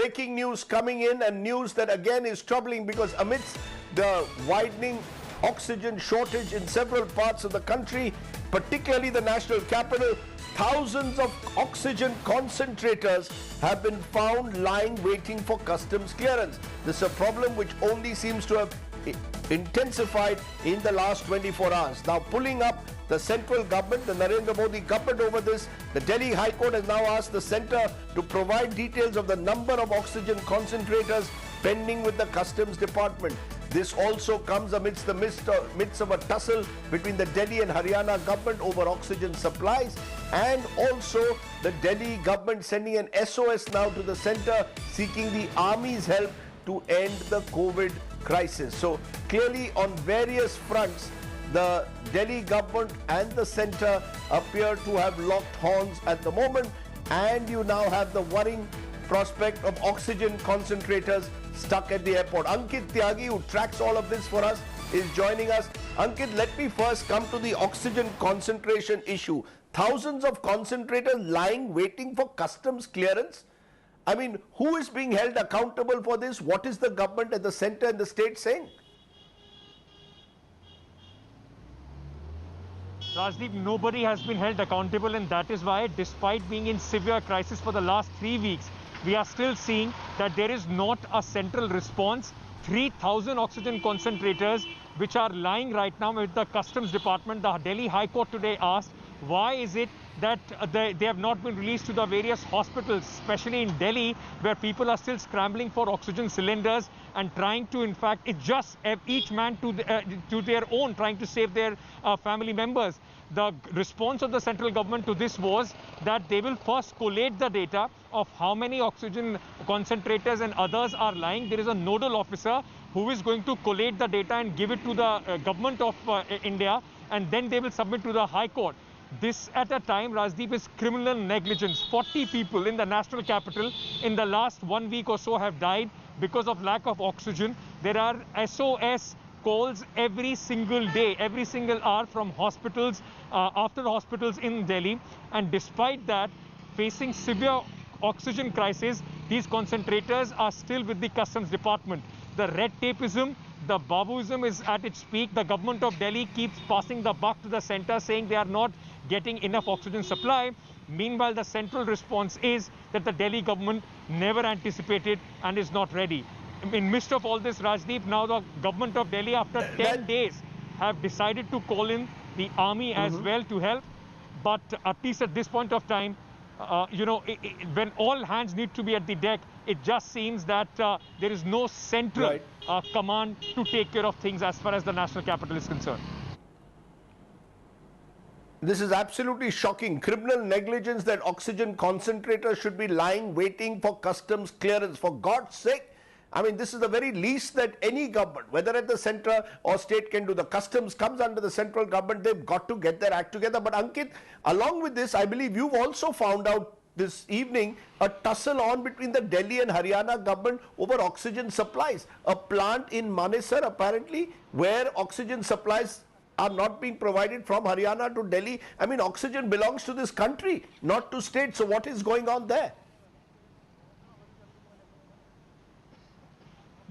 breaking news coming in, and news that again is troubling because amidst the widening oxygen shortage in several parts of the country, particularly the national capital, thousands of oxygen concentrators have been found lying waiting for customs clearance. This is a problem which only seems to have intensified in the last 24 hours. Now, pulling up the central government, the Narendra Modi government over this, the Delhi High Court has now asked the centre to provide details of the number of oxygen concentrators pending with the customs department. This also comes amidst the midst of a tussle between the Delhi and Haryana government over oxygen supplies, and also the Delhi government sending an SOS now to the centre seeking the army's help to end the COVID crisis. So clearly on various fronts, the Delhi government and the centre appear to have locked horns at the moment, and you now have the worrying prospect of oxygen concentrators stuck at the airport. Ankit Tyagi, who tracks all of this for us, is joining us. Ankit, let me first come to the oxygen concentration issue. Thousands of concentrators lying waiting for customs clearance. I mean, who is being held accountable for this? What is the government and the centre and the state saying? Rajdeep, nobody has been held accountable, and that is why, despite being in severe crisis for the last 3 weeks, we are still seeing that there is not a central response. 3,000 oxygen concentrators which are lying right now with the customs department. The Delhi High Court today asked, why is it that they have not been released to the various hospitals, especially in Delhi, where people are still scrambling for oxygen cylinders and trying to, in fact, it's just each man to their own, trying to save their family members. The response of the central government to this was that they will first collate the data of how many oxygen concentrators and others are lying. There is a nodal officer who is going to collate the data and give it to the government of India, and then they will submit to the High Court. This at a time, Rajdeep, is criminal negligence. 40 people in the national capital in the last 1 week or so have died because of lack of oxygen. There are SOS calls every single day, every single hour from hospitals, after hospitals in Delhi. And despite that, facing severe oxygen crisis, these concentrators are still with the customs department. The red tapeism, the Babuism is at its peak. The government of Delhi keeps passing the buck to the centre, saying they are not getting enough oxygen supply. Meanwhile, the central response is that the Delhi government never anticipated and is not ready. In midst of all this, Rajdeep, now the government of Delhi, after 10 days, have decided to call in the army as well to help. But at least at this point of time, when all hands need to be at the deck, it just seems that there is no central command to take care of things as far as the national capital is concerned. This is absolutely shocking. Criminal negligence that oxygen concentrators should be lying waiting for customs clearance. For God's sake, I mean, this is the very least that any government, whether at the centre or state, can do. The customs comes under the central government. They've got to get their act together. But Ankit, along with this, I believe you've also found out this evening a tussle on between the Delhi and Haryana government over oxygen supplies. A plant in Manesar, apparently, where oxygen supplies are not being provided from Haryana to Delhi. I mean, oxygen belongs to this country, not to state. So what is going on there?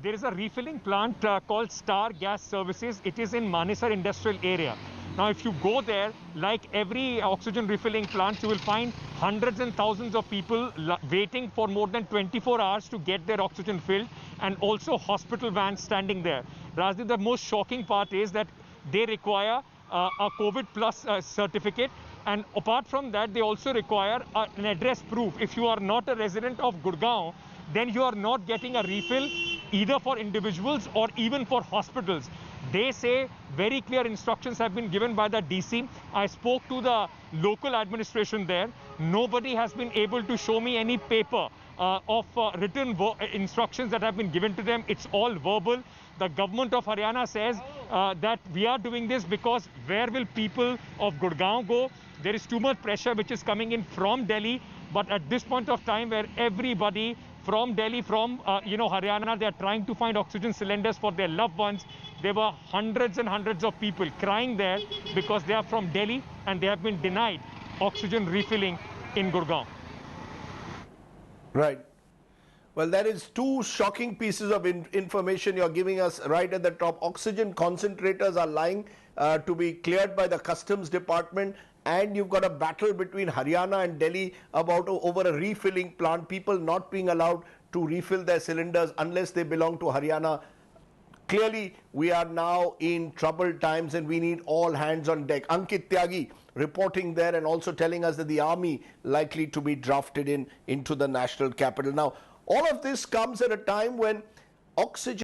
There is a refilling plant called Star Gas Services. It is in Manesar industrial area. Now, if you go there, like every oxygen refilling plant, you will find hundreds and thousands of people waiting for more than 24 hours to get their oxygen filled, and also hospital vans standing there. Rajdeep, the most shocking part is that they require a COVID plus certificate, and apart from that, they also require an address proof. If you are not a resident of Gurgaon, then you are not getting a refill either for individuals or even for hospitals. They say very clear instructions have been given by the DC. I spoke to the local administration there. Nobody has been able to show me any paper of written instructions that have been given to them. It's all verbal. The government of Haryana says that we are doing this because where will people of Gurgaon go? There is too much pressure which is coming in from Delhi. But at this point of time, where everybody from Delhi, from Haryana, they are trying to find oxygen cylinders for their loved ones. There were hundreds and hundreds of people crying there because they are from Delhi and they have been denied oxygen refilling in Gurgaon. Right. Well, that is two shocking pieces of information you're giving us right at the top. Oxygen concentrators are lying to be cleared by the Customs Department, and you've got a battle between Haryana and Delhi about over a refilling plant, people not being allowed to refill their cylinders unless they belong to Haryana. Clearly, we are now in troubled times and we need all hands on deck. Ankit Tyagi reporting there and also telling us that the army likely to be drafted into the national capital. Now, all of this comes at a time when oxygen